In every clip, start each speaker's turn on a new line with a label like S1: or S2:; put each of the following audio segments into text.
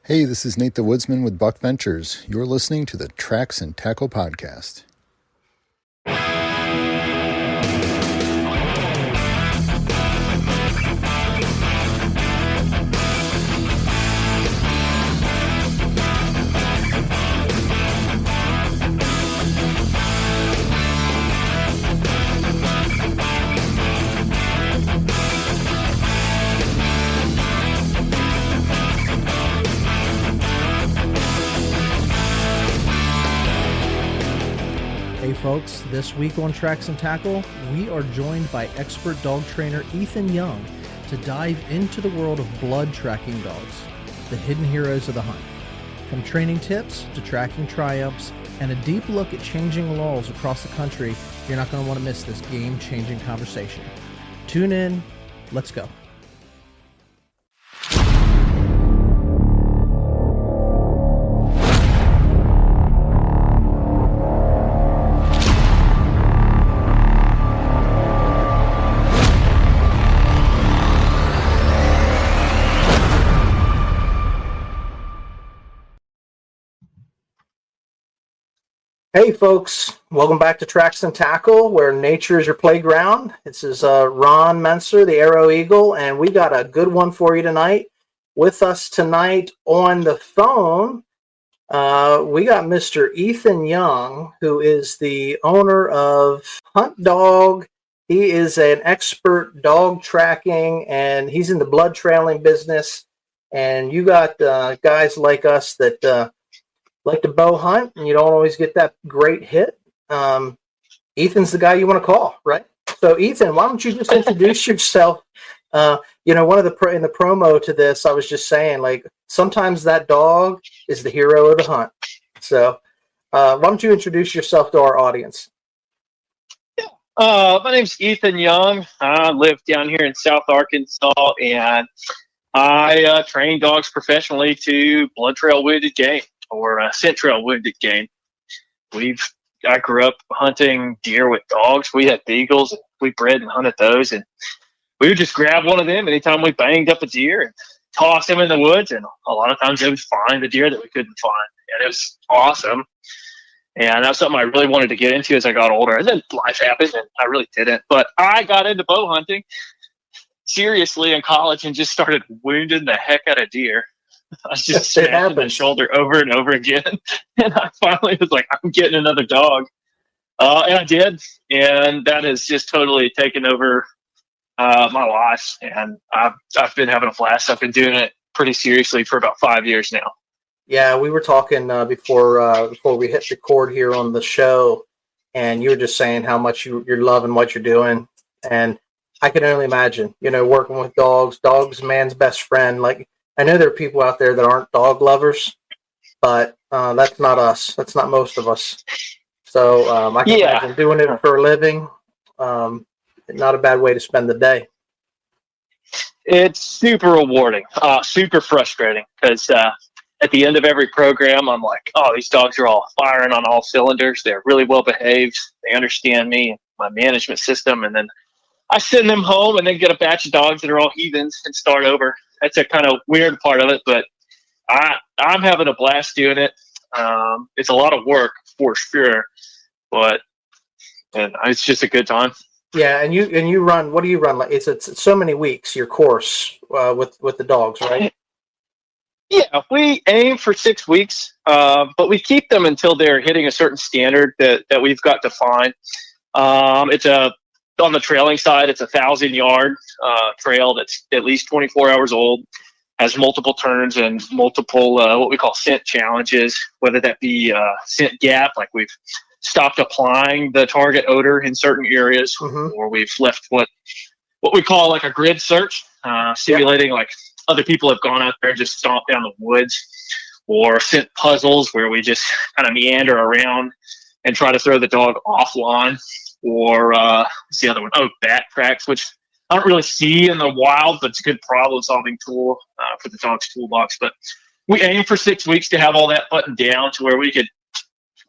S1: Hey, this is Nate the Woodsman with Buck Ventures. You're listening to the Tracks and Tackle Podcast.
S2: Hey folks, this week on Tracks and Tackle, we are joined by expert dog trainer Ethan Young to dive into the world of blood tracking dogs, the hidden heroes of the hunt. From training tips to tracking triumphs and a deep look at changing laws across the country, you're not going to want to miss this game-changing conversation. Tune in, let's go.
S3: Hey folks, welcome back to Tracks and Tackle, where nature is your playground. This is Ron Menser, the Arrow Eagle, and we got a good one for you tonight. With us tonight on the phone, we got Mr. Ethan Young, who is the owner of Hunt Dog. He is an expert dog tracking, and he's in the blood trailing business. And you got guys like us that like to bow hunt, and you don't always get that great hit. Ethan's the guy you want to call, right? So, Ethan, why don't you just introduce yourself? One of in the promo to this, I was just saying, like, sometimes that dog is the hero of the hunt. So, why don't you introduce yourself to our audience?
S4: My name's Ethan Young. I live down here in South Arkansas, and I train dogs professionally to blood trail wounded game, or scent trail wounded game. I grew up hunting deer with dogs. We had beagles. We bred and hunted those, and we would just grab one of them anytime we banged up a deer and toss him in the woods. And a lot of times they would find the deer that we couldn't find, and it was awesome. And that's something I really wanted to get into as I got older. And then life happened, and I really didn't. But I got into bow hunting seriously in college and just started wounding the heck out of deer. I was just smashing the shoulder over and over again. And I finally was like, I'm getting another dog. And I did. And that has just totally taken over my life. And I've been having a blast. I've been doing it pretty seriously for about 5 years now.
S3: Yeah, we were talking before we hit record here on the show, and you were just saying how much you're loving what you're doing. And I can only imagine, working with dogs, man's best friend. Like, I know there are people out there that aren't dog lovers, but that's not us. That's not most of us. So I can imagine doing it for a living. Not a bad way to spend the day.
S4: It's super rewarding, super frustrating, because at the end of every program, I'm like, oh, these dogs are all firing on all cylinders. They're really well behaved. They understand me, my management system. And then I send them home and then get a batch of dogs that are all heathens and start over. That's a kind of weird part of it, but I'm having a blast doing it. It's a lot of work for sure, but it's just a good time.
S3: Yeah, and you run. What do you run? Like it's so many weeks. Your course with the dogs, right?
S4: Yeah, we aim for 6 weeks, but we keep them until they're hitting a certain standard that we've got defined. On the trailing side, it's 1,000-yard trail that's at least 24 hours old, has multiple turns and multiple what we call scent challenges, whether that be scent gap, like we've stopped applying the target odor in certain areas, or we've left what we call like a grid search, simulating like other people have gone out there and just stomped down the woods, or scent puzzles where we just kind of meander around and try to throw the dog offline. Or what's the other one? Oh, bat tracks, which I don't really see in the wild, but it's a good problem-solving tool for the dog's toolbox. But we aim for 6 weeks to have all that buttoned down to where we could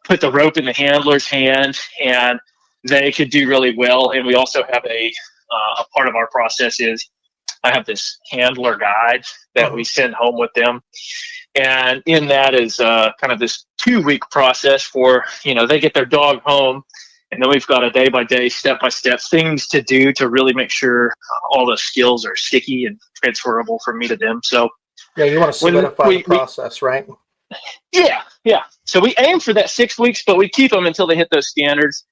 S4: put the rope in the handler's hand, and they could do really well. And we also have a part of our process is I have this handler guide that we send home with them. And in that is kind of this 2-week process for, they get their dog home. And then we've got a day-by-day, step-by-step things to do to really make sure all the skills are sticky and transferable from me to them. So
S3: yeah, you want to solidify the process, right?
S4: Yeah. So we aim for that 6 weeks, but we keep them until they hit those standards.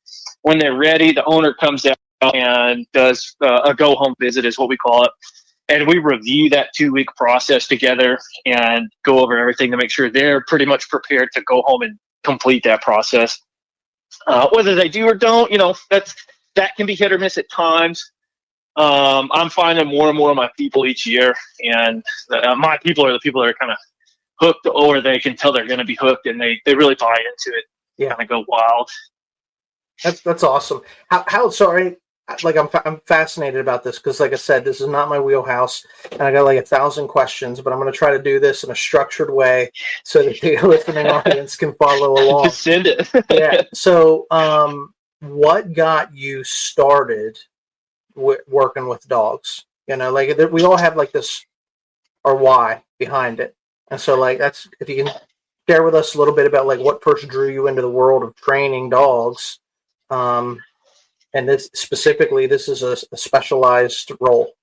S4: When they're ready, the owner comes out and does a go-home visit is what we call it. And we review that 2-week process together and go over everything to make sure they're pretty much prepared to go home and complete that process. Whether they do or don't, that can be hit or miss at times. I'm finding more and more of my people each year, and my people are the people that are kind of hooked, or they can tell they're going to be hooked, and they really buy into it.
S3: Yeah,
S4: kind of go wild.
S3: That's awesome. How sorry, like I'm fascinated about this because, like I said, this is not my wheelhouse, and I got like 1,000 questions, but I'm going to try to do this in a structured way so that the listening audience can follow along.
S4: Just send it.
S3: Yeah. So, what got you started working with dogs? Like we all have like this or why behind it, and so like that's if you can share with us a little bit about like what first drew you into the world of training dogs. And this specifically, this is a specialized role.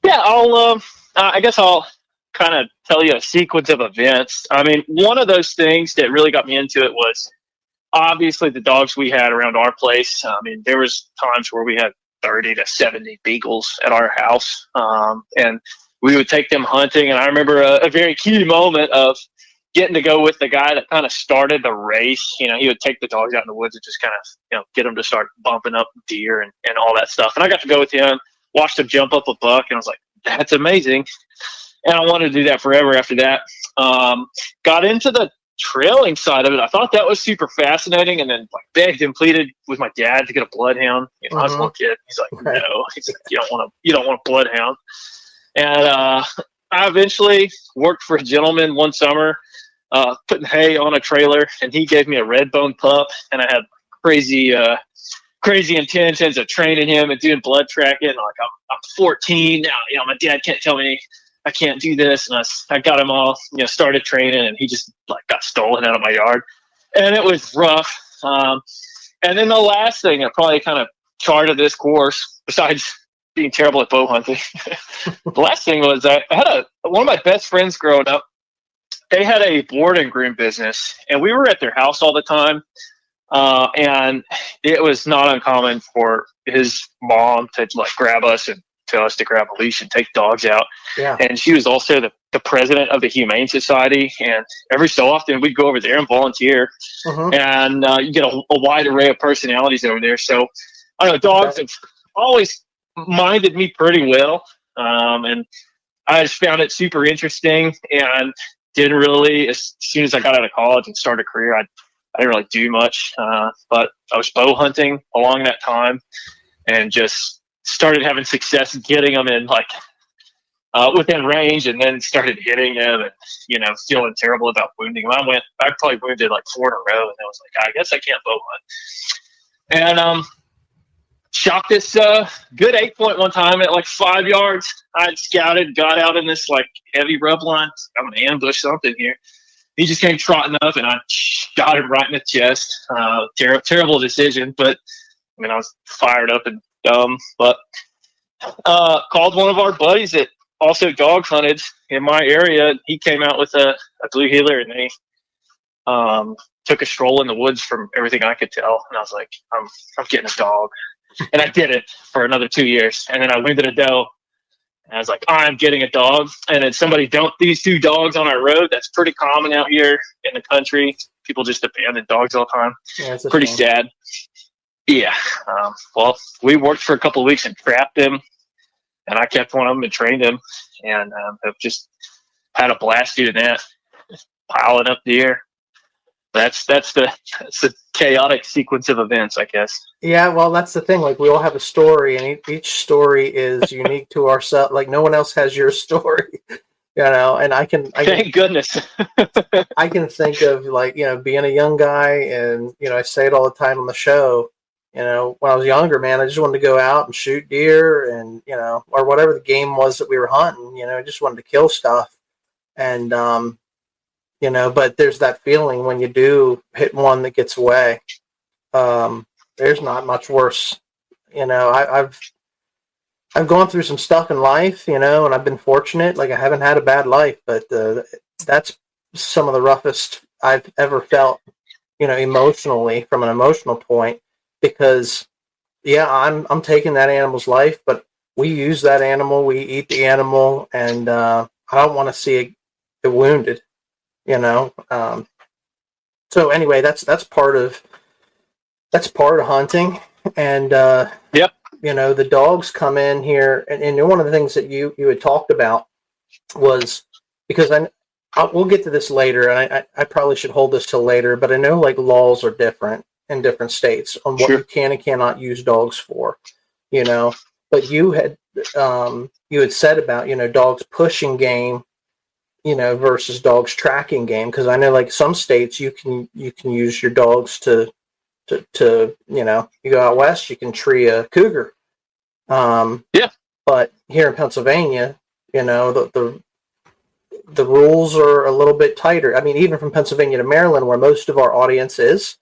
S4: Yeah, I guess I'll kind of tell you a sequence of events. I mean, one of those things that really got me into it was obviously the dogs we had around our place. I mean, there was times where we had 30 to 70 beagles at our house, and we would take them hunting. And I remember a very key moment of getting to go with the guy that kind of started the race. He would take the dogs out in the woods and just kind of, get them to start bumping up deer and all that stuff. And I got to go with him, watched him jump up a buck, and I was like, that's amazing. And I wanted to do that forever after that. Got into the trailing side of it. I thought that was super fascinating, and then like begged and pleaded with my dad to get a bloodhound. I was a little kid. He's like, no. He's like, you don't want a bloodhound. And I eventually worked for a gentleman one summer, putting hay on a trailer, and he gave me a red bone pup, and I had crazy intentions of training him and doing blood tracking. Like I'm 14 now, my dad can't tell me I can't do this, and I got him all, started training, and he just like got stolen out of my yard, and it was rough. And then the last thing that probably kind of charted this course, besides being terrible at bow hunting, the last thing was I had one of my best friends growing up. They had a board and groom business, and we were at their house all the time. And it was not uncommon for his mom to like grab us and tell us to grab a leash and take dogs out.
S3: Yeah.
S4: And she was also the president of the Humane Society. And every so often we'd go over there and volunteer. And you get a wide array of personalities over there. So I don't know, dogs have always minded me pretty well. And I just found it super interesting, and didn't really, as soon as I got out of college and started a career, I didn't really do much, but I was bow hunting along that time, and just started having success getting them in like within range, and then started hitting them and feeling terrible about wounding them. I probably wounded like 4 in a row, and I was like, I guess I can't bow hunt. And shot this good 8-point one time at like 5 yards. I'd scouted, got out in this like heavy rub line. I'm gonna ambush something here. He just came trotting up, and I shot him right in the chest. Terrible decision, but I mean, I was fired up and dumb. But called one of our buddies that also dog hunted in my area. He came out with a blue heeler, and they took a stroll in the woods from everything I could tell. And I was like, I'm getting a dog. And I did it for another 2 years. And then I wounded a doe. And I was like, I'm getting a dog. And then somebody dumped these 2 dogs on our road. That's pretty common out here in the country. People just abandon dogs all the time. Yeah, it's pretty sad. Yeah. Well, we worked for a couple of weeks and trapped him. And I kept one of them and trained him. And have just had a blast doing that. Piling up deer. That's the chaotic sequence of events, I guess.
S3: Yeah, well, that's the thing. Like, we all have a story, and each story is unique to ourselves. Like, no one else has your story, And I can
S4: thank goodness.
S3: I can think of like being a young guy, and I say it all the time on the show. You know, when I was younger, man, I just wanted to go out and shoot deer and, you know, or whatever the game was that we were hunting, you know, I just wanted to kill stuff. And, you know, but there's that feeling when you do hit one that gets away. There's not much worse. You know, I've gone through some stuff in life, you know, and I've been fortunate. Like, I haven't had a bad life, but that's some of the roughest I've ever felt, you know, emotionally, from an emotional point, because yeah, I'm taking that animal's life, but we use that animal, we eat the animal, and I don't want to see it wounded, you know. So anyway, that's part of hunting, and
S4: Yep.
S3: you know, the dogs come in here, and one of the things that you had talked about was, because we'll get to this later, and I probably should hold this till later, but I know like laws are different in different states on what you can and cannot use dogs for, you know. But you had said about, you know, dogs pushing game, you know, versus dogs tracking game, because I know like some states you can use your dogs to you know, you go out west, you can tree a cougar.
S4: Yeah.
S3: But here in Pennsylvania, you know, the rules are a little bit tighter. I mean, even from Pennsylvania to Maryland, where most of our audience is,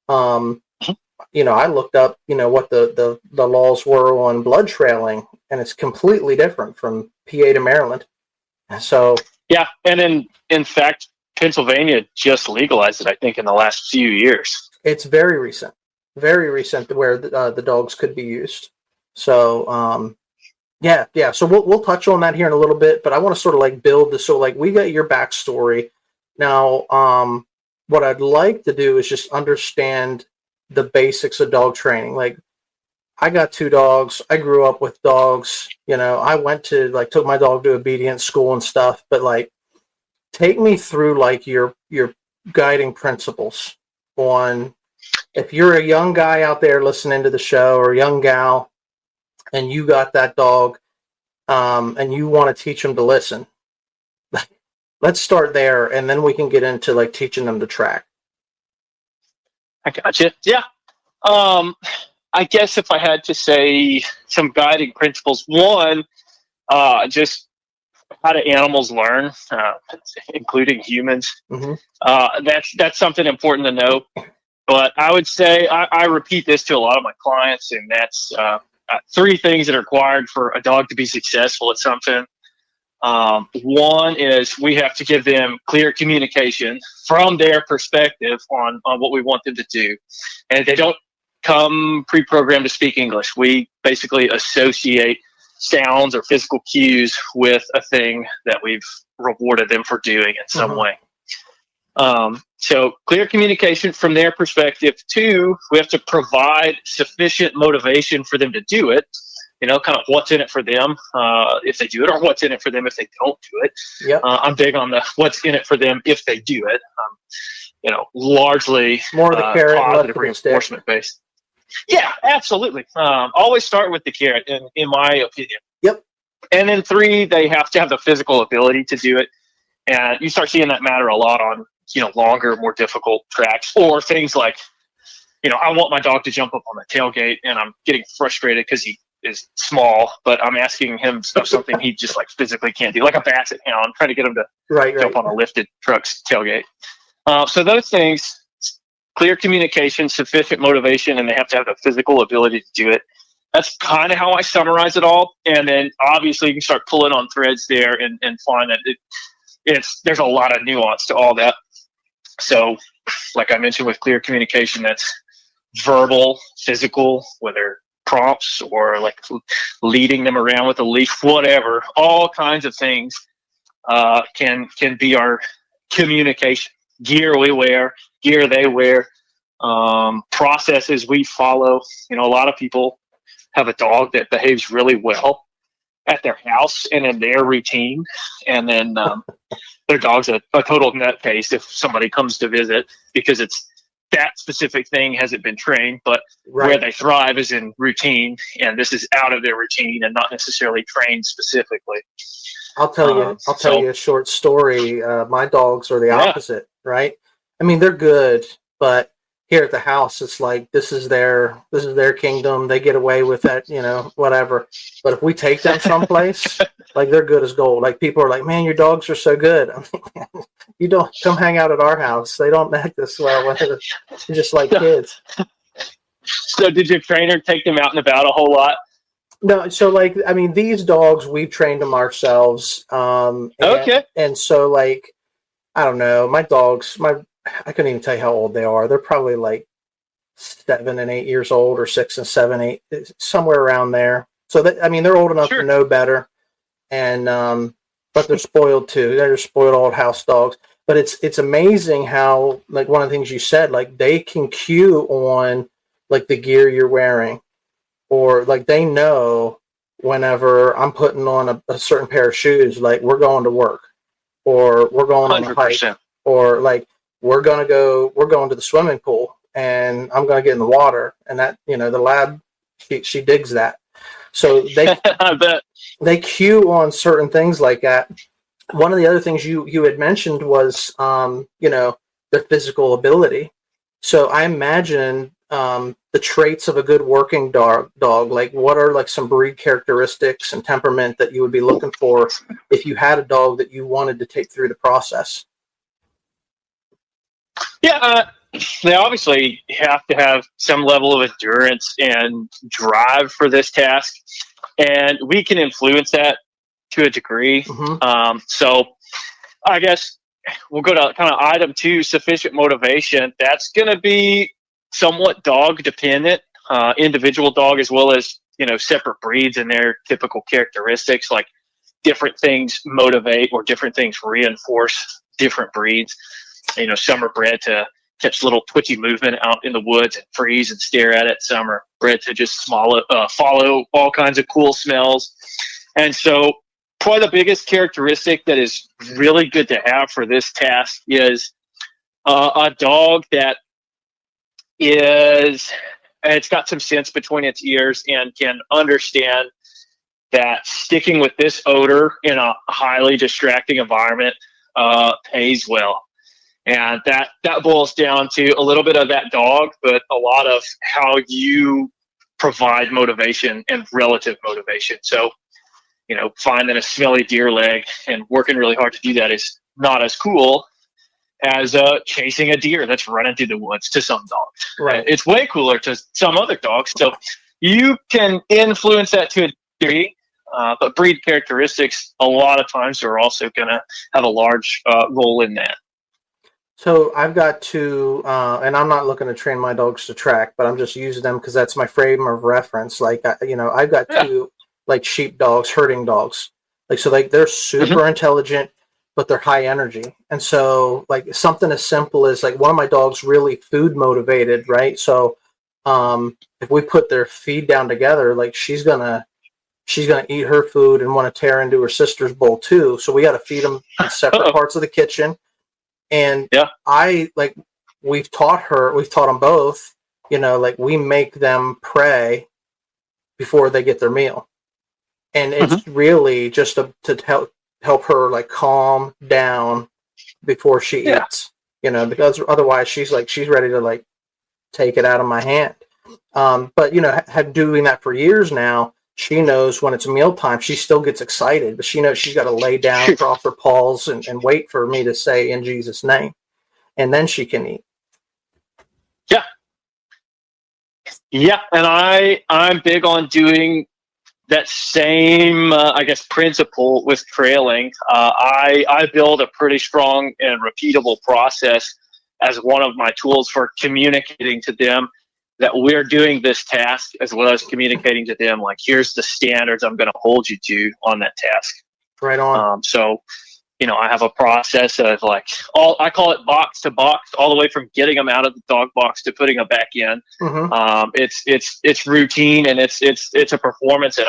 S3: you know, I looked up, you know, what the laws were on blood trailing, and it's completely different from PA to Maryland. So
S4: yeah, and in fact, Pennsylvania just legalized it, I think, in the last few years.
S3: It's very recent where the dogs could be used. So yeah. So we'll touch on that here in a little bit, but I want to sort of like build this. So like, we got your backstory now. What I'd like to do is just understand the basics of dog training. Like, I got 2 dogs. I grew up with dogs. You know, I went to took my dog to obedience school and stuff. But like, take me through like your guiding principles on, if you're a young guy out there listening to the show, or a young gal, and you got that dog, and you want to teach them to listen. Let's start there, and then we can get into like teaching them to track.
S4: I gotcha. Yeah. I guess if I had to say some guiding principles, one, just how do animals learn, including humans?
S3: Mm-hmm.
S4: That's something important to know. But I would say, I repeat this to a lot of my clients, and that's 3 things that are required for a dog to be successful at something. One is we have to give them clear communication from their perspective on what we want them to do. And they don't come pre-programmed to speak English. We basically associate sounds or physical cues with a thing that we've rewarded them for doing in some way. So clear communication from their perspective. 2, we have to provide sufficient motivation for them to do it. You know, kind of what's in it for them if they do it, or what's in it for them if they don't do it.
S3: Yep.
S4: I'm big on the what's in it for them if they do it. You know, largely
S3: more of the carrot,
S4: positive reinforcement based. Yeah, absolutely. Always start with the carrot, in my opinion.
S3: Yep.
S4: And then 3, they have to have the physical ability to do it. And you start seeing that matter a lot on, you know, longer, more difficult tracks, or things like, you know, I want my dog to jump up on the tailgate, and I'm getting frustrated because he is small, but I'm asking him something he just like physically can't do, like a basset hound, trying to get him to jump on a lifted truck's tailgate. So those things, clear communication, sufficient motivation, and they have to have the physical ability to do it. That's kind of how I summarize it all. And then obviously you can start pulling on threads there and find that there's a lot of nuance to all that. So like I mentioned, with clear communication, that's verbal, physical, whether prompts or like leading them around with a leash, whatever, all kinds of things can be our communication. Gear we wear, gear they wear, processes we follow. You know, a lot of people have a dog that behaves really well at their house and in their routine, and then their dog's a total nutcase if somebody comes to visit, because it's that specific thing hasn't been trained, but where they thrive is in routine, and this is out of their routine and not necessarily trained specifically.
S3: I'll tell you a short story. My dogs are the opposite, right? I mean, they're good, but here at the house, it's like this is their kingdom. They get away with that, whatever. But if we take them someplace, like they're good as gold. Like people are like, man, your dogs are so good. I'm like, you don't come hang out at our house. They don't act this well. They're just like kids.
S4: So did your trainer take them out and about a whole lot?
S3: No, so like I mean, these dogs we've trained them ourselves.
S4: Okay.
S3: And so like I don't know, my dogs, I couldn't even tell you how old they are. They're probably like 7 and 8 years old, or 6 and 7, 8, somewhere around there. So that, I mean, they're old enough to know better, and but they're spoiled too. They're spoiled old house dogs. But it's amazing how, like, one of the things you said, like they can cue on like the gear you're wearing, or like they know whenever I'm putting on a certain pair of shoes, like we're going to work, or we're going on a hike,
S4: 100%.
S3: or like we're going to the swimming pool and I'm going to get in the water. And that, the lab, she digs that. So
S4: I bet.
S3: they cue on certain things like that. One of the other things you had mentioned was, their physical ability. So I imagine the traits of a good working dog, like what are like some breed characteristics and temperament that you would be looking for if you had a dog that you wanted to take through the process?
S4: Yeah, they obviously have to have some level of endurance and drive for this task, and we can influence that to a degree.
S3: Mm-hmm.
S4: So I guess we'll go to kind of item 2, sufficient motivation. That's going to be somewhat dog dependent, individual dog as well as, separate breeds and their typical characteristics. Like different things motivate or different things reinforce different breeds. Some are bred to catch little twitchy movement out in the woods and freeze and stare at it. Some are bred to just follow all kinds of cool smells. And so probably the biggest characteristic that is really good to have for this task is a dog that it's got some sense between its ears and can understand that sticking with this odor in a highly distracting environment pays well. And that boils down to a little bit of that dog, but a lot of how you provide motivation and relative motivation. So, finding a smelly deer leg and working really hard to do that is not as cool as chasing a deer that's running through the woods to some dogs.
S3: Right.
S4: It's way cooler to some other dogs. So you can influence that to a degree, but breed characteristics a lot of times are also going to have a large role in that.
S3: So I've got two, and I'm not looking to train my dogs to track, but I'm just using them because that's my frame of reference. Like, I've got two, like sheep dogs, herding dogs. Like, so like they're super intelligent, but they're high energy. And so like something as simple as like one of my dogs really food motivated, right? So if we put their feed down together, like she's gonna eat her food and want to tear into her sister's bowl too. So we got to feed them in separate parts of the kitchen. And we've taught them both, like we make them pray before they get their meal. And it's really just to help her like calm down before she eats, because otherwise she's ready to like take it out of my hand. But had doing that for years now, she knows when it's mealtime, she still gets excited, but she knows she's got to lay down, cross her paws, and wait for me to say in Jesus' name, and then she can eat.
S4: Yeah, and I'm big on doing that same, principle with trailing. I build a pretty strong and repeatable process as one of my tools for communicating to them that we're doing this task, as well as communicating to them, like, here's the standards I'm going to hold you to on that task.
S3: Right on.
S4: So, I have a process of like I call it box to box, all the way from getting them out of the dog box to putting them back in. It's routine and it's a performance, and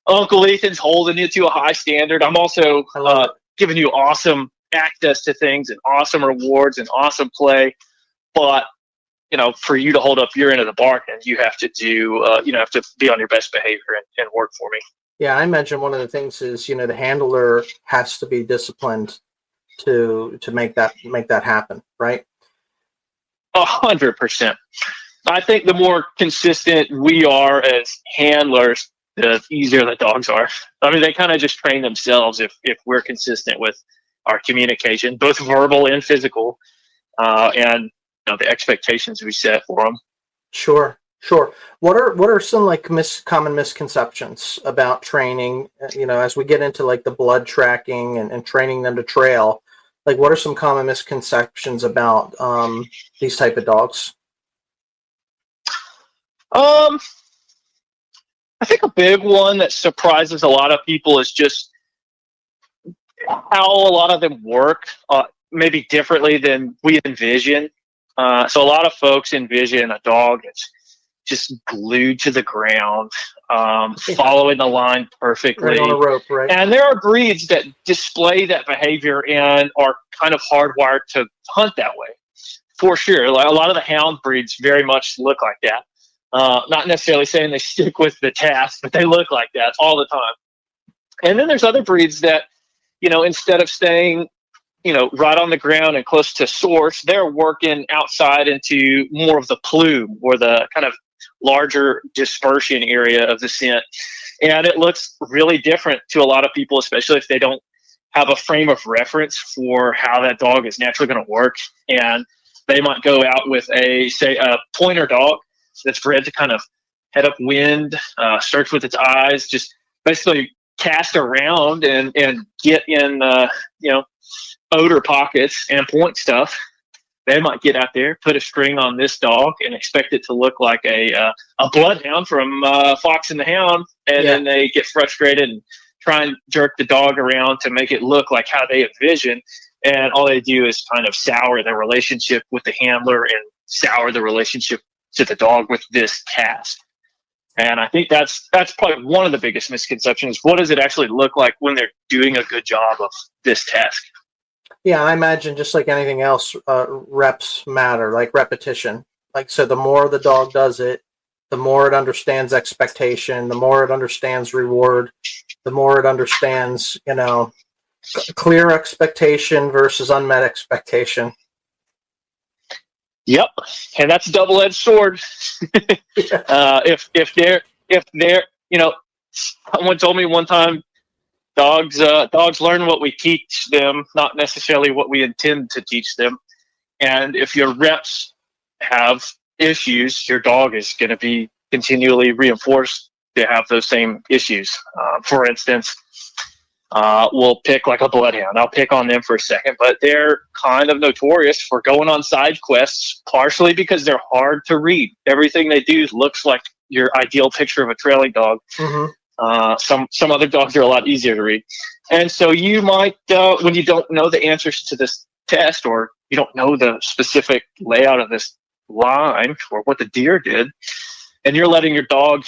S4: Uncle Ethan's holding you to a high standard. I'm also giving you awesome access to things and awesome rewards and awesome play, but for you to hold up your end of the bargain, you have to do, have to be on your best behavior and work for me.
S3: Yeah, I mentioned one of the things is, the handler has to be disciplined to make that happen, right?
S4: 100%. I think the more consistent we are as handlers, the easier the dogs are. I mean, they kind of just train themselves if we're consistent with our communication, both verbal and physical, and the expectations we set for them.
S3: Sure. What are some like common misconceptions about training? As we get into like the blood tracking and training them to trail, like what are some common misconceptions about these type of dogs?
S4: I think a big one that surprises a lot of people is just how a lot of them work, maybe differently than we envision. So a lot of folks envision a dog that's just glued to the ground, following the line perfectly.
S3: Right on a rope, right?
S4: And there are breeds that display that behavior and are kind of hardwired to hunt that way, for sure. Like a lot of the hound breeds very much look like that. Not necessarily saying they stick with the task, but they look like that all the time. And then there's other breeds that, instead of staying, right on the ground and close to source, they're working outside into more of the plume or the kind of larger dispersion area of the scent. And it looks really different to a lot of people, especially if they don't have a frame of reference for how that dog is naturally going to work. And they might go out with a pointer dog that's bred to kind of head up wind, search with its eyes, just basically cast around and get in, odor pockets and point stuff. They might get out there, put a string on this dog, and expect it to look like a bloodhound from Fox and the Hound, and then they get frustrated and try and jerk the dog around to make it look like how they envision, and all they do is kind of sour their relationship with the handler and sour the relationship to the dog with this task. And I think that's probably one of the biggest misconceptions. What does it actually look like when they're doing a good job of this task?
S3: Yeah, I imagine just like anything else, reps matter, like repetition. Like, so the more the dog does it, the more it understands expectation, the more it understands reward, the more it understands, clear expectation versus unmet expectation.
S4: Yep, and that's a double-edged sword. If they're, someone told me one time, dogs learn what we teach them, not necessarily what we intend to teach them. And if your reps have issues, your dog is going to be continually reinforced to have those same issues. For instance, we'll pick like a bloodhound. I'll pick on them for a second, but they're kind of notorious for going on side quests, partially because they're hard to read. Everything they do looks like your ideal picture of a trailing dog.
S3: Mm-hmm.
S4: Some other dogs are a lot easier to read. And so you might, when you don't know the answers to this test, or you don't know the specific layout of this line or what the deer did, and you're letting your dog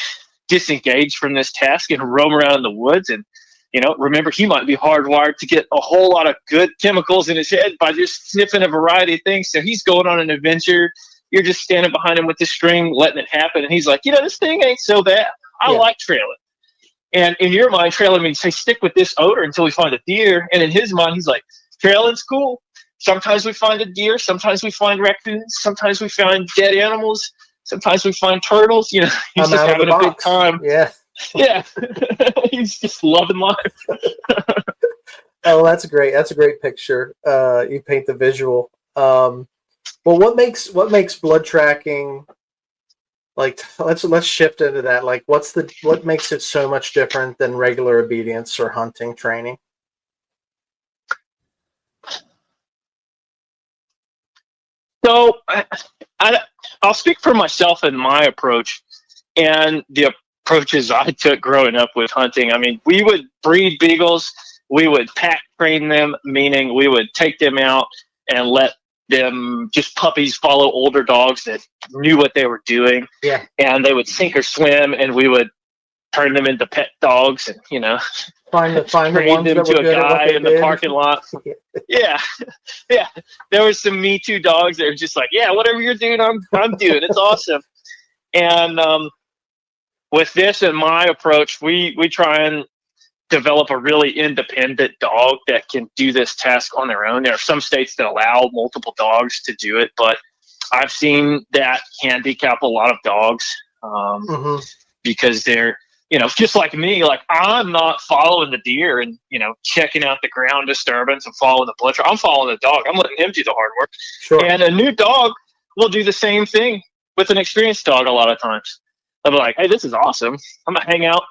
S4: disengage from this task and roam around in the woods, and remember, he might be hardwired to get a whole lot of good chemicals in his head by just sniffing a variety of things. So he's going on an adventure. You're just standing behind him with the string, letting it happen. And he's like, this thing ain't so bad. I like trailing. And in your mind, trailing means, hey, stick with this odor until we find a deer. And in his mind, he's like, trailing's cool. Sometimes we find a deer. Sometimes we find raccoons. Sometimes we find dead animals. Sometimes we find turtles. He's just having a big time.
S3: Yeah.
S4: Yeah. He's just loving life.
S3: Oh, that's great. That's a great picture. You paint the visual. Well, what makes blood tracking, like, let's shift into that. Like, what makes it so much different than regular obedience or hunting training?
S4: So I'll speak for myself and my approach and the approaches I took growing up with hunting. I mean, we would breed beagles. We would pack train them, meaning we would take them out and let them, just puppies, follow older dogs that knew what they were doing.
S3: Yeah.
S4: And they would sink or swim, and we would turn them into pet dogs and,
S3: find the
S4: train
S3: ones
S4: them
S3: that
S4: to
S3: were
S4: a
S3: good at what
S4: guy
S3: they
S4: in the
S3: did.
S4: parking lot. Yeah. There was some Me Too dogs that were just like, yeah, whatever you're doing, I'm doing. It's awesome. And with this and my approach, we try and develop a really independent dog that can do this task on their own. There are some states that allow multiple dogs to do it, but I've seen that handicap a lot of dogs because they're, just like me, like I'm not following the deer and, checking out the ground disturbance and following the blood. I'm following the dog. I'm letting him do the hard work.
S3: Sure.
S4: And a new dog will do the same thing with an experienced dog a lot of times. They'll be like, hey, this is awesome. I'm going to hang out.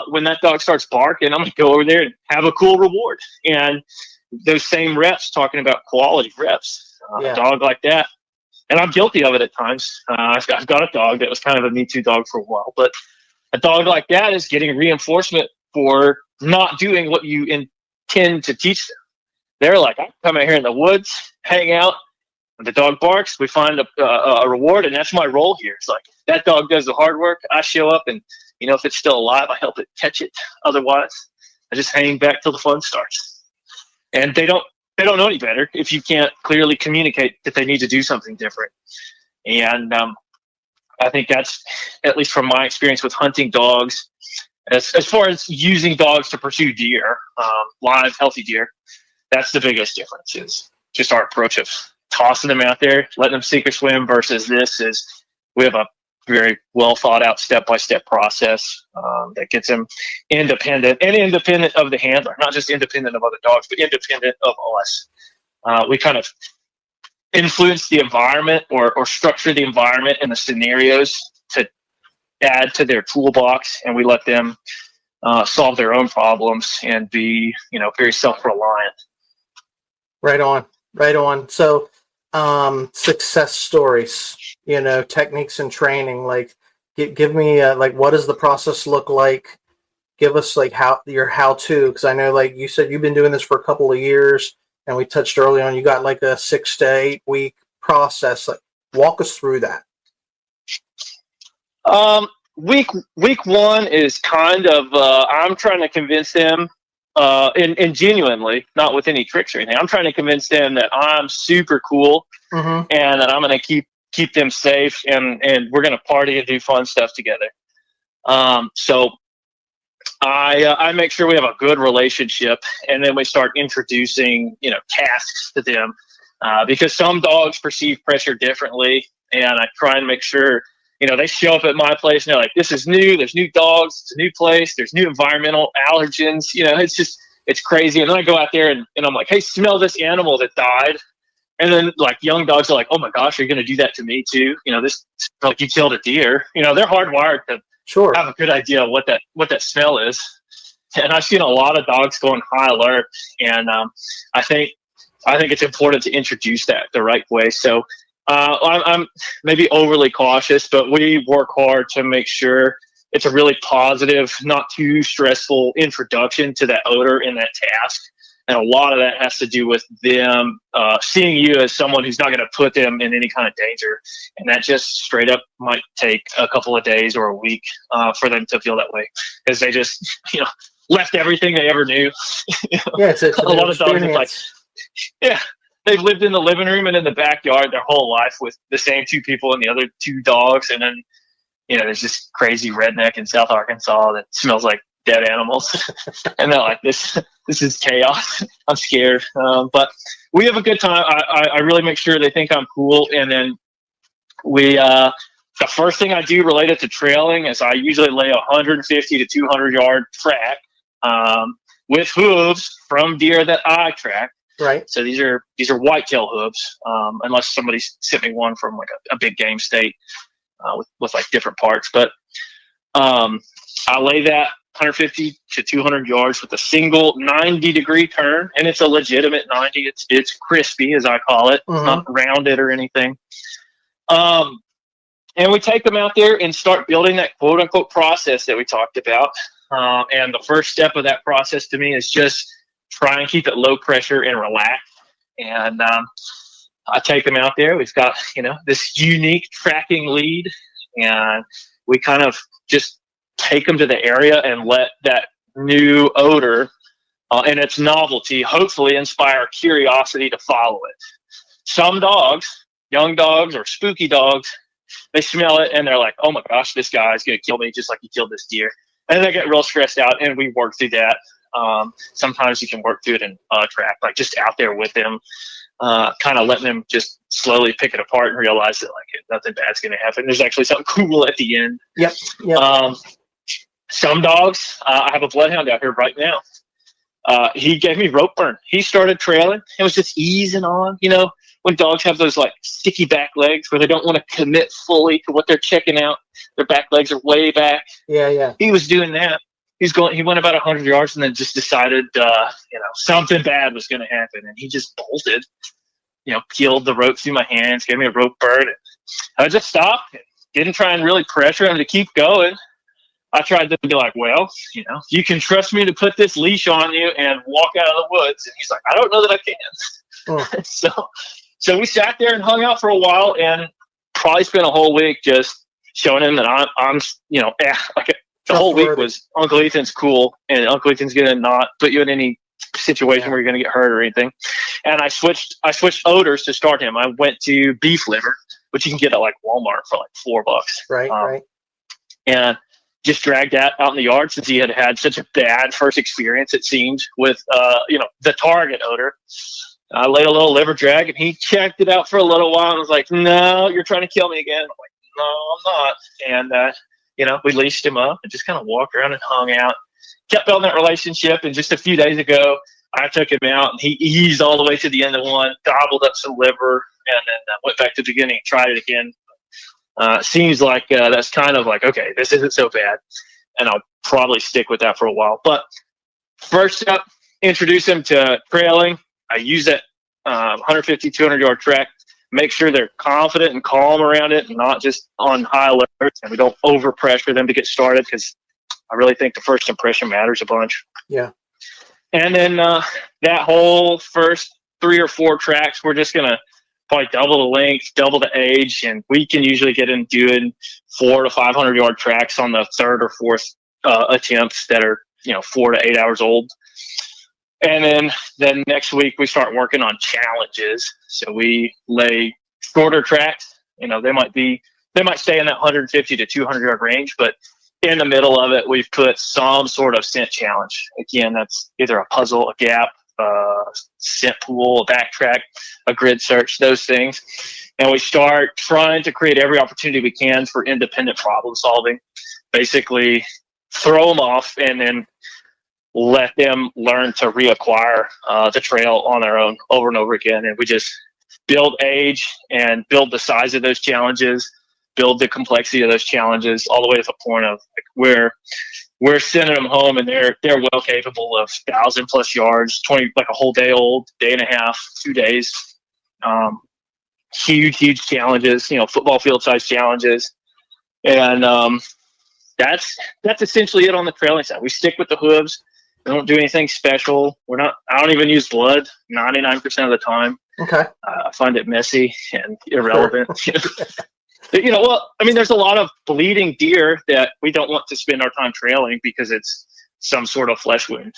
S4: When that dog starts barking, I'm going to go over there and have a cool reward. And those same reps, talking about quality reps, a dog like that. And I'm guilty of it at times. I've got a dog that was kind of a Me Too dog for a while, but a dog like that is getting reinforcement for not doing what you intend to teach them. They're like, I come out here in the woods, hang out, and the dog barks, we find a reward, and that's my role here. It's like, that dog does the hard work, I show up, and, if it's still alive, I help it catch it. Otherwise, I just hang back till the fun starts. And they don't know any better if you can't clearly communicate that they need to do something different. And I think that's, at least from my experience with hunting dogs, as far as using dogs to pursue deer, live, healthy deer, that's the biggest difference, is just our approach of tossing them out there, letting them sink or swim, versus this is we have a very well thought out step-by-step process that gets them independent of the handler, not just independent of other dogs, but independent of us. We kind of influence the environment or structure the environment and the scenarios to add to their toolbox, and we let them solve their own problems and be, very self-reliant.
S3: Right on. So, success stories, techniques and training, like give me, like, what does the process look like? Give us like your how-to, 'cause I know, like you said, you've been doing this for a couple of years, and we touched early on, you got like a 6 to 8 week process. Like, walk us through that.
S4: Week one is kind of, I'm trying to convince them, and genuinely, not with any tricks or anything, I'm trying to convince them that I'm super cool, and that I'm going to keep them safe, and we're going to party and do fun stuff together. So I make sure we have a good relationship, and then we start introducing, tasks to them, because some dogs perceive pressure differently, and I try and make sure, they show up at my place and they're like, this is new, there's new dogs, it's a new place, there's new environmental allergens, it's crazy. And then I go out there and I'm like, hey, smell this animal that died. And then, like, young dogs are like, oh my gosh, are you going to do that to me too? This, like, you killed a deer. They're hardwired to have a good idea of what that smell is. And I've seen a lot of dogs go on high alert. And I think it's important to introduce that the right way. So I'm maybe overly cautious, but we work hard to make sure it's a really positive, not too stressful introduction to that odor and that task. And a lot of that has to do with them seeing you as someone who's not going to put them in any kind of danger. And that just straight up might take a couple of days or a week for them to feel that way, because they just, left everything they ever knew.
S3: It's
S4: a lot of dogs are like, they've lived in the living room and in the backyard their whole life with the same 2 people and the other 2 dogs. And then, there's this crazy redneck in South Arkansas that smells like dead animals. And they're like, this is chaos. I'm scared. But we have a good time. I really make sure they think I'm cool. And then the first thing I do related to trailing is I usually lay 150 to 200 yard track with hooves from deer that I track.
S3: Right.
S4: So these are whitetail hooves, unless somebody sent me one from like a big game state with like different parts. But I lay that 150 to 200 yards with a single 90-degree turn, and it's a legitimate 90. It's crispy, as I call it, not rounded or anything. And we take them out there and start building that quote-unquote process that we talked about. And the first step of that process to me is just try and keep it low pressure and relax. And I take them out there. We've got, this unique tracking lead, and we kind of just take them to the area and let that new odor and its novelty hopefully inspire curiosity to follow it. Some dogs, young dogs or spooky dogs, they smell it and they're like, oh my gosh, this guy's going to kill me just like he killed this deer. And they get real stressed out, and we work through that. Sometimes you can work through it in track, like just out there with them. kind of letting them just slowly pick it apart and realize that like nothing bad's going to happen. There's actually something cool at the end.
S3: Yep.
S4: Some dogs, I have a bloodhound out here right now. He gave me rope burn. He started trailing. It was just easing on. You know, when dogs have those like sticky back legs where they don't want to commit fully to what they're checking out, their back legs are way back.
S3: Yeah.
S4: He was doing that. He went about 100 yards and then just decided, something bad was going to happen. And he just bolted, peeled the rope through my hands, gave me a rope burn. And I just stopped, didn't try and really pressure him to keep going. I tried to be like, well, you can trust me to put this leash on you and walk out of the woods. And he's like, I don't know that I can. So we sat there and hung out for a while and probably spent a whole week just showing him that I'm the whole week was Uncle Ethan's cool and Uncle Ethan's going to not put you in any situation where you're going to get hurt or anything. And I switched odors to start him. I went to beef liver, which you can get at like Walmart for like $4.
S3: Right.
S4: And just dragged that out in the yard since he had such a bad first experience, it seemed, with the target odor. I laid a little liver drag and he checked it out for a little while and was like, no, you're trying to kill me again. I'm like, no, I'm not. And we leashed him up and just kind of walked around and hung out, kept building that relationship. And just a few days ago, I took him out and he eased all the way to the end of one, gobbled up some liver, and then went back to the beginning and tried it again. Seems like that's kind of like, okay, this isn't so bad. And I'll probably stick with that for a while. But first up, introduce him to trailing. I use that 150, 200-yard track. Make sure they're confident and calm around it and not just on high alert. And we don't overpressure them to get started because I really think the first impression matters a bunch.
S3: Yeah.
S4: And then that whole first 3 or 4 tracks, we're just going to probably double the length, double the age. And we can usually get in doing 400 to 500-yard tracks on the 3rd or 4th attempts that are, 4 to 8 hours old. And then next week we start working on challenges. So we lay shorter tracks. They might stay in that 150 to 200-yard range, but in the middle of it, we've put some sort of scent challenge. Again, that's either a puzzle, a gap, scent pool, a backtrack, a grid search, those things. And we start trying to create every opportunity we can for independent problem solving. Basically, throw them off and then let them learn to reacquire the trail on their own over and over again. And we just build age and build the size of those challenges, build the complexity of those challenges all the way to the point of like, where we're sending them home and they're well capable of 1,000+ yards, 20, like a whole day old, day and a half, 2 days. Huge challenges, football field size challenges. And that's essentially it on the trailing side. We stick with the hooves. We don't do anything special. I don't even use blood 99% of the time.
S3: Okay.
S4: I find it messy and irrelevant. Sure. There's a lot of bleeding deer that we don't want to spend our time trailing because it's some sort of flesh wound.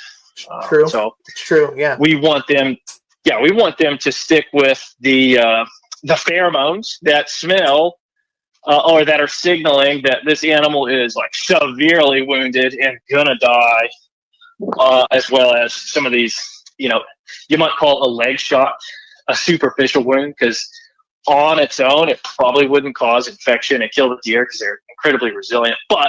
S3: True.
S4: So
S3: it's true. Yeah.
S4: We want them to stick with the pheromones that smell or that are signaling that this animal is like severely wounded and gonna die. As well as some of these, you might call a leg shot a superficial wound because on its own, it probably wouldn't cause infection and kill the deer because they're incredibly resilient. But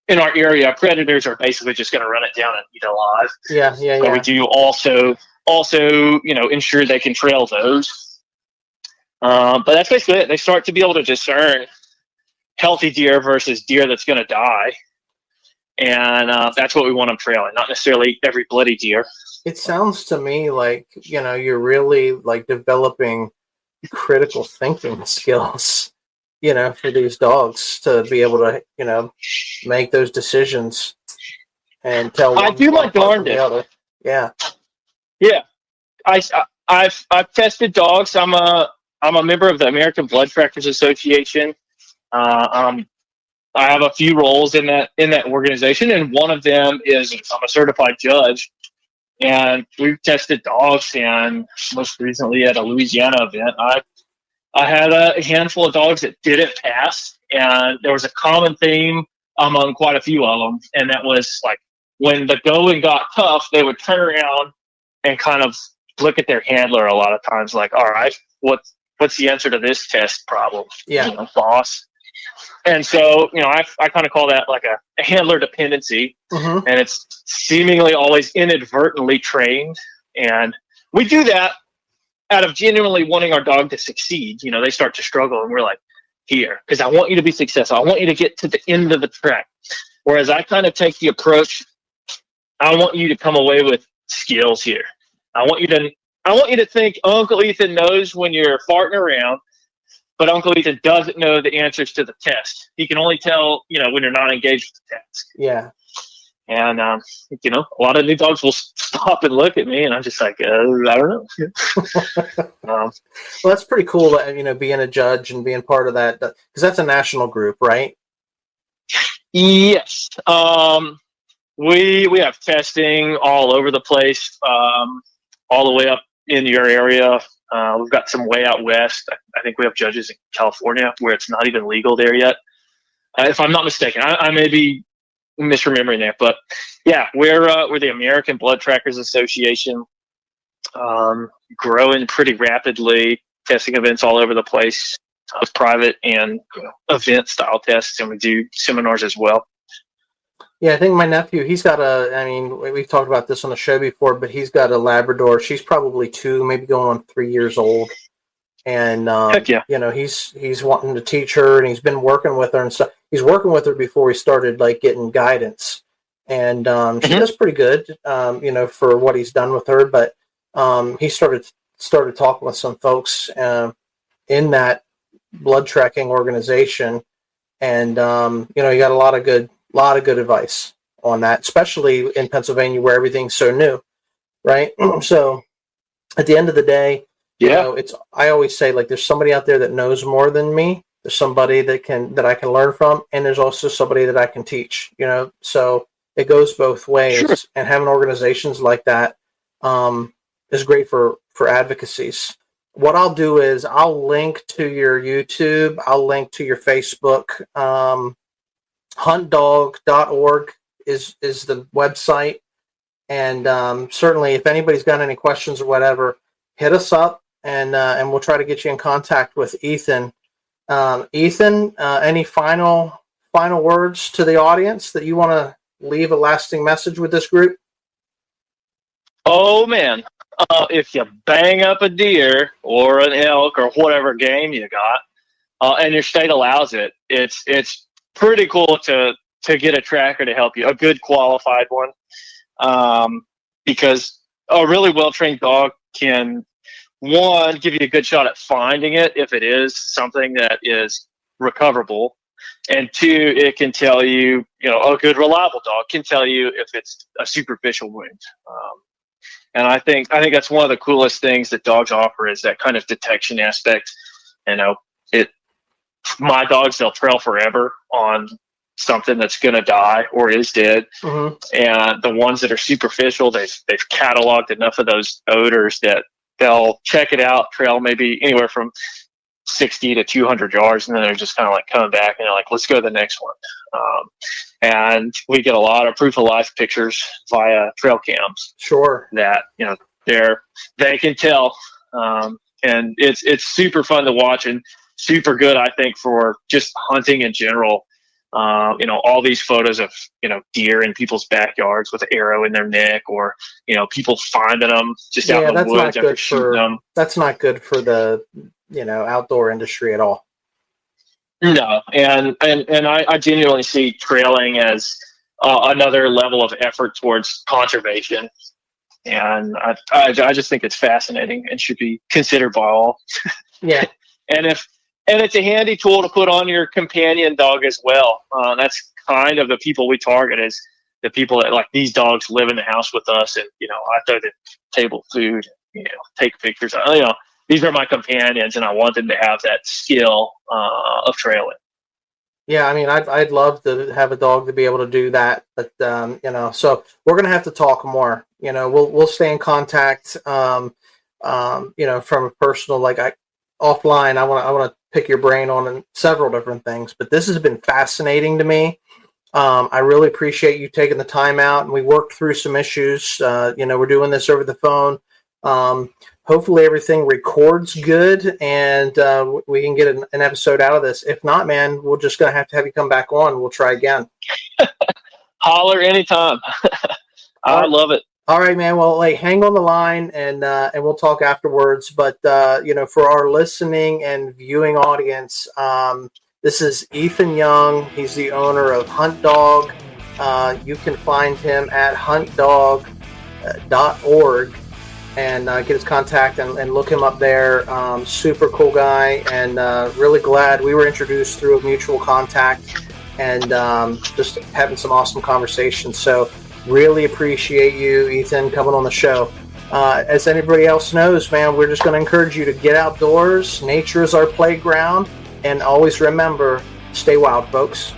S4: in our area, predators are basically just going to run it down and eat it alive.
S3: Yeah.
S4: But we do also, ensure they can trail those. But that's basically it. They start to be able to discern healthy deer versus deer that's going to die. And that's what we want them trailing, not necessarily every bloody deer.
S3: It sounds to me like, you're really like developing critical thinking skills, for these dogs to be able to, make those decisions and tell.
S4: I do my darndest.
S3: Yeah.
S4: Yeah. I've tested dogs. I'm a member of the American Blood Trackers Association. I have a few roles in that organization, and one of them is I'm a certified judge, and we've tested dogs. And most recently at a Louisiana event, I had a handful of dogs that didn't pass, and there was a common theme among quite a few of them, and that was like when the going got tough, they would turn around and kind of look at their handler a lot of times like, all right, what's the answer to this test problem?
S3: Yeah.
S4: You know, boss. And so, you know, I kind of call that like a handler dependency,
S3: Mm-hmm.
S4: and it's seemingly always inadvertently trained. And we do that out of genuinely wanting our dog to succeed. You know, they start to struggle, and we're like, here, because I want you to be successful. I want you to get to the end of the track. Whereas I kind of take the approach, I want you to come away with skills here. I want you to think Uncle Ethan knows when you're farting around, but Uncle Ethan doesn't know the answers to the test. He can only tell, you know, when you're not engaged with the task.
S3: Yeah.
S4: And, you know, a lot of new dogs will stop and look at me, and I'm just like, I don't know.
S3: Well, that's pretty cool that, you know, being a judge and being part of that, because that's a national group, right?
S4: Yes. We have testing all over the place, all the way up in your area. We've got some way out west. I think we have judges in California where it's not even legal there yet. If I'm not mistaken, I may be misremembering that, but yeah, we're the American Blood Trackers Association, growing pretty rapidly, testing events all over the place, private and event style tests, and we do seminars as well.
S3: Yeah, I think my nephew, he's got I mean, we've talked about this on the show before, but he's got a Labrador. She's probably 2, maybe going on 3 years old. And,
S4: Heck yeah.
S3: you know, he's wanting to teach her, and he's been working with her and stuff. He's working with her before he started, like, getting guidance. And she does pretty good, you know, for what he's done with her. But he started talking with some folks in that blood tracking organization. And, you know, he got a lot of good advice on that, especially in Pennsylvania where everything's so new, right? So at the end of the day, you know, I always say, like, there's somebody out there that knows more than me. There's somebody that I can learn from, and there's also somebody that I can teach, you know, so it goes both ways. Sure. And having organizations like that is great for advocacies. What I'll do is I'll link to your YouTube. I'll link to your Facebook. Huntdog.org is the website. And certainly if anybody's got any questions or whatever, hit us up, and we'll try to get you in contact with Ethan. Ethan, any final words to the audience that you want to leave a lasting message with this group?
S4: Oh man, if you bang up a deer or an elk or whatever game you got, and your state allows it, it's pretty cool to get a tracker to help you, a good qualified one, because a really well-trained dog can, one, give you a good shot at finding it if it is something that is recoverable, and two, it can tell you, you know, a good reliable dog can tell you if it's a superficial wound. And I think that's one of the coolest things that dogs offer is that kind of detection aspect. You know, my dogs, they'll trail forever on something that's going to die or is dead. Mm-hmm. And the ones that are superficial, they've cataloged enough of those odors that they'll check it out, trail maybe anywhere from 60 to 200 yards, and then they're just kind of like coming back and they're like, let's go to the next one. And we get a lot of proof of life pictures via trail cams.
S3: Sure. That,
S4: you know, they can tell. And it's super fun to watch and super good, I think, for just hunting in general. You know, all these photos of, you know, deer in people's backyards with an arrow in their neck, or, you know, people finding them just out in the woods after shooting them.
S3: That's not good for the, you know, outdoor industry at all.
S4: No, and I genuinely see trailing as another level of effort towards conservation, and I just think it's fascinating and should be considered by all.
S3: Yeah,
S4: and it's a handy tool to put on your companion dog as well. That's kind of the people we target, is the people that, like, these dogs live in the house with us, and, you know, I throw the table food, you know, take pictures. You know, these are my companions, and I want them to have that skill of trailing.
S3: Yeah, I mean, I'd love to have a dog to be able to do that, but you know, so we're gonna have to talk more. You know, we'll stay in contact. You know, from a personal, like, offline, I want to pick your brain on several different things, but this has been fascinating to me. I really appreciate you taking the time out, and we worked through some issues. You know, we're doing this over the phone. Hopefully everything records good and we can get an episode out of this. If not, man, we're just going to have you come back on. We'll try again.
S4: Holler anytime. I love it.
S3: All right, man. Well, hang on the line and we'll talk afterwards. But, for our listening and viewing audience, this is Ethan Young. He's the owner of Hunt Dog. You can find him at huntdog.org and get his contact and look him up there. Super cool guy and really glad we were introduced through a mutual contact and just having some awesome conversations. So really appreciate you, Ethan, coming on the show. As anybody else knows, man, we're just going to encourage you to get outdoors. Nature is our playground. And always remember, stay wild, folks.